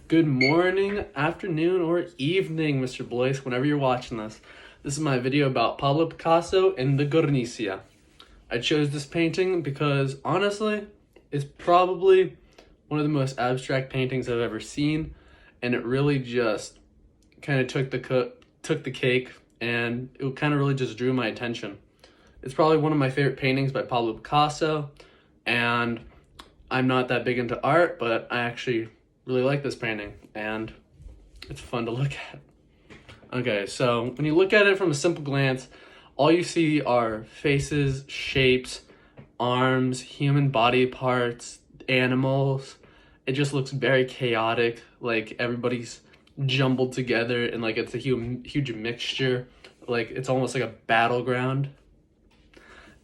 Good morning, afternoon, or evening, Mr. Blois, whenever you're watching this. This is my video about Pablo Picasso and the Guernica. I chose this painting because, honestly, it's probably one of the most abstract paintings I've ever seen, and it really just kind of took the cake, and it kind of really just drew my attention. It's probably one of my favorite paintings by Pablo Picasso, and I'm not that big into art, but I actually really like this painting, and it's fun to look at. Okay, so when you look at it from a simple glance, all you see are faces, shapes, arms, human body parts, animals. It just looks very chaotic, like everybody's jumbled together and like it's a huge mixture. Like it's almost like a battleground.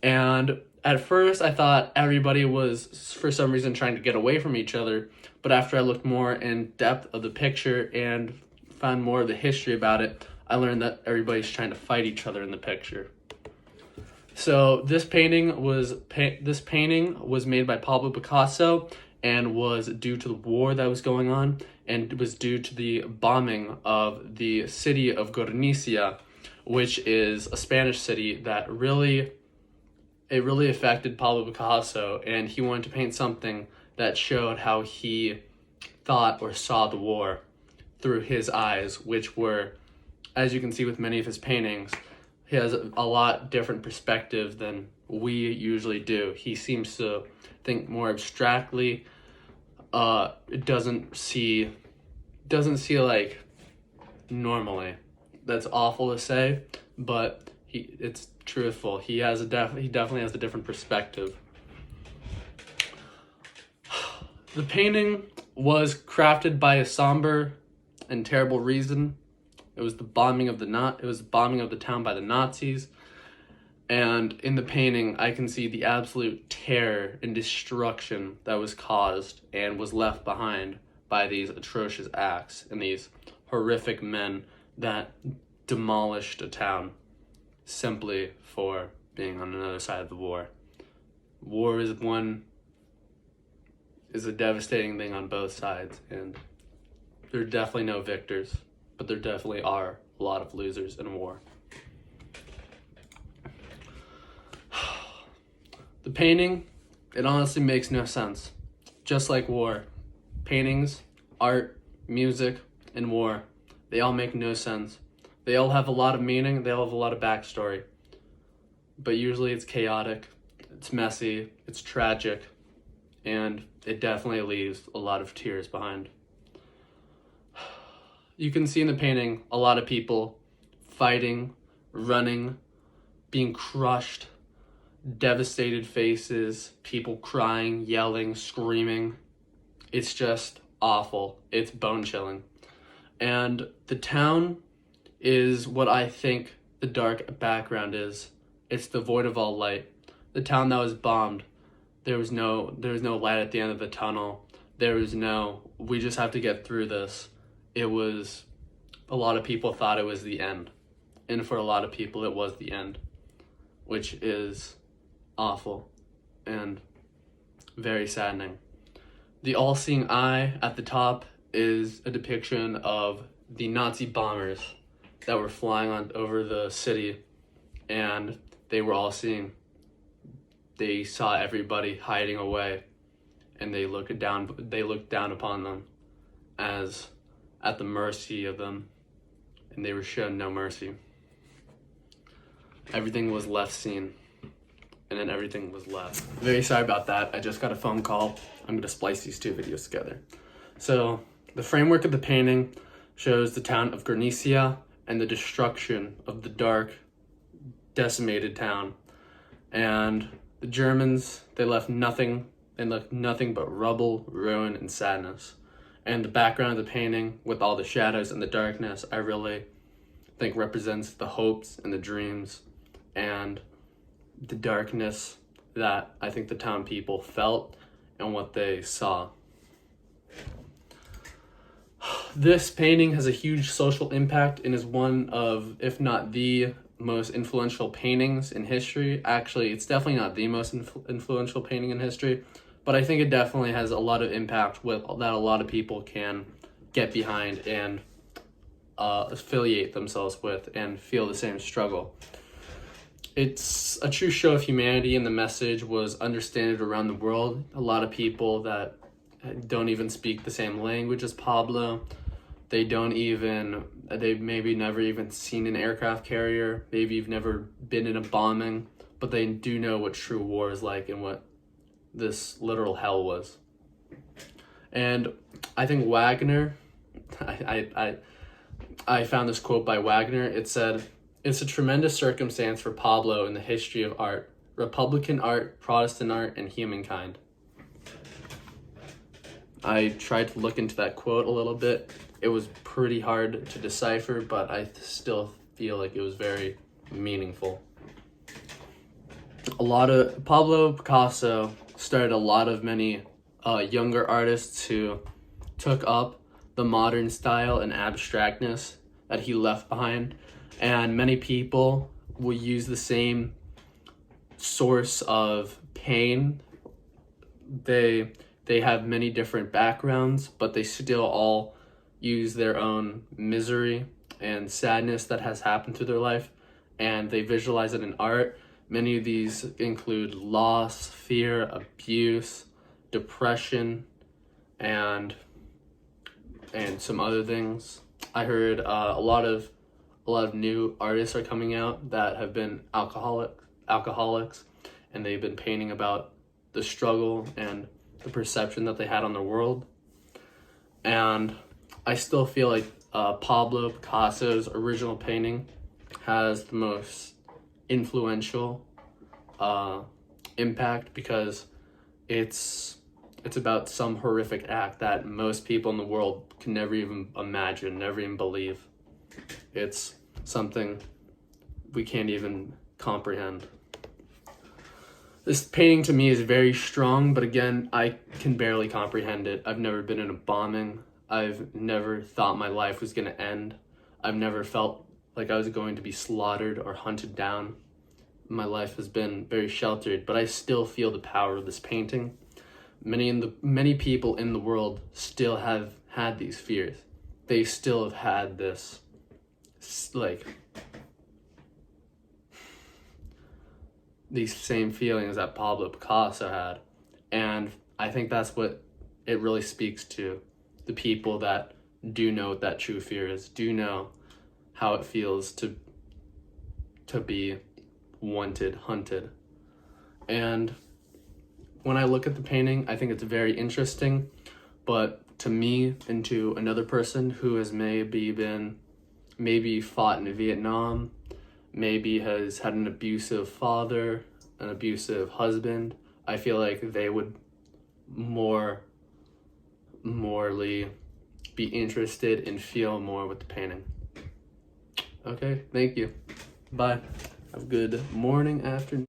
And at first I thought everybody was, for some reason, trying to get away from each other. But after I looked more in depth of the picture and found more of the history about it, I learned that everybody's trying to fight each other in the picture. So this painting was made by Pablo Picasso and was due to the war that was going on, and it was due to the bombing of the city of Guernica, which is a Spanish city that really affected Pablo Picasso, and he wanted to paint something that showed how he thought or saw the war through his eyes, which were, as you can see with many of his paintings, he has a lot different perspective than we usually do. He seems to think more abstractly. Doesn't see like normally. That's awful to say, but it's truthful. He definitely has a different perspective. The painting was crafted by a somber and terrible reason. It was the bombing of the town by the Nazis. And in the painting, I can see the absolute terror and destruction that was caused and was left behind by these atrocious acts and these horrific men that demolished a town simply for being on another side of the war. War is a devastating thing on both sides, and there are definitely no victors, but there definitely are a lot of losers in war. The painting, it honestly makes no sense. Just like war, paintings, art, music, and war, they all make no sense. They all have a lot of meaning, they all have a lot of backstory. But usually it's chaotic, it's messy, it's tragic, and it definitely leaves a lot of tears behind. You can see in the painting a lot of people fighting, running, being crushed, devastated faces, people crying, yelling, screaming. It's just awful. It's bone-chilling. And the town is what I think the dark background is. It's devoid of all light. The town that was bombed, there was no light at the end of the tunnel. We just have to get through this. A lot of people thought it was the end. And for a lot of people, it was the end, which is awful and very saddening. The all-seeing eye at the top is a depiction of the Nazi bombers that were flying over the city, and they were all seeing. They saw everybody hiding away, and they looked down upon them as at the mercy of them, and they were shown no mercy. Everything was left seen, and then everything was left. Very sorry about that. I just got a phone call. I'm gonna splice these two videos together. So the framework of the painting shows the town of Guernica and the destruction of the dark, decimated town. And the Germans, they left nothing but rubble, ruin, and sadness. And the background of the painting, with all the shadows and the darkness, I really think represents the hopes and the dreams and the darkness that I think the town people felt and what they saw. This painting has a huge social impact and is one of, if not the most influential paintings in history. Actually, it's definitely not the most influential painting in history, but I think it definitely has a lot of impact that a lot of people can get behind and affiliate themselves with and feel the same struggle. It's a true show of humanity, and the message was understood around the world. A lot of people that don't even speak the same language as Pablo, they maybe never even seen an aircraft carrier, maybe you've never been in a bombing, but they do know what true war is like and what this literal hell was. And I think Wagner, I found this quote by Wagner. It said, "It's a tremendous circumstance for Pablo in the history of art, Republican art, Protestant art, and humankind." I tried to look into that quote a little bit. It was pretty hard to decipher, but I still feel like it was very meaningful. Pablo Picasso started many younger artists who took up the modern style and abstractness that he left behind, and many people will use the same source of pain. They have many different backgrounds, but they still all use their own misery and sadness that has happened through their life, and they visualize it in art. Many of these include loss, fear, abuse, depression, and some other things. I heard a lot of new artists are coming out that have been alcoholics, and they've been painting about the struggle and the perception that they had on the world. And I still feel like Pablo Picasso's original painting has the most influential impact, because it's about some horrific act that most people in the world can never even imagine, never even believe. It's something we can't even comprehend. This painting to me is very strong, but again, I can barely comprehend it. I've never been in a bombing. I've never thought my life was going to end. I've never felt like I was going to be slaughtered or hunted down. My life has been very sheltered, but I still feel the power of this painting. Many people in the world still have had these fears. They still have had this, these same feelings that Pablo Picasso had. And I think that's what it really speaks to. The people that do know what that true fear is, do know how it feels to be wanted, hunted. And when I look at the painting, I think it's very interesting, but to me and to another person who has maybe fought in Vietnam, maybe has had an abusive father, an abusive husband, I feel like they would morally be interested and feel more with the painting. Okay, thank you. Bye. Have a good morning, afternoon.